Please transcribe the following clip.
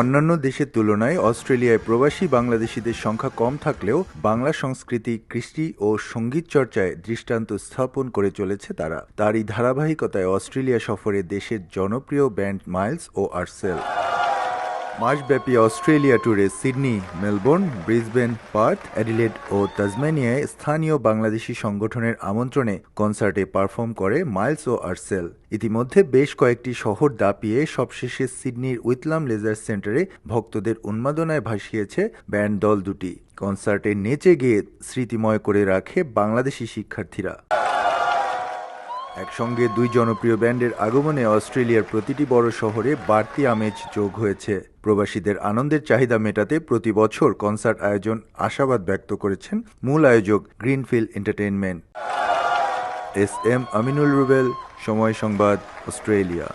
অন্যান্য দেশের তুলনায় অস্ট্রেলিয়ায় প্রবাসী বাংলাদেশিদের সংখ্যা কম থাকলেও বাংলা সংস্কৃতি, কৃষ্টি ও সঙ্গীত চর্চায় দৃষ্টান্ত স্থাপন করে চলেছে তারা। তারই ধারাবাহিকতায় অস্ট্রেলিয়া সফরে দেশের জনপ্রিয় ব্যান্ড মাইলস ও আর্সেল। মাসব্যাপী অস্ট্রেলিয়া ট্যুরে Sydney, Melbourne, Brisbane, Perth, Adelaide ও তাসমানিয়ায় স্থানীয় বাংলাদেশি সংগঠনের আমন্ত্রণে কনসার্টে পারফর্ম করে মাইলস ও আর্সেল। ইতিমধ্যে বেশ কয়েকটি শহর দাপিয়ে সবশেষে সিডনির উইটলাম লেজার সেন্টারে ভক্তদের উন্মাদনায় ভাসিয়েছে ব্যান্ড দল দুটি। কনসার্টে নেচে গিয়ে স্মৃতিময় করে রাখে বাংলাদেশি শিক্ষার্থীরা। একসঙ্গে দুই জনপ্রিয় ব্যান্ডের আগমনে অস্ট্রেলিয়ার প্রতিটি বড় শহরে বাড়তি আমেজ যোগ হয়েছে। প্রবাসীদের আনন্দের চাহিদা মেটাতে প্রতি বছর কনসার্ট আয়োজন আশাবাদ ব্যক্ত করেছেন মূল আয়োজক Greenfield Entertainment. S M Aminul Rubel, Somoy Sangbad, Australia.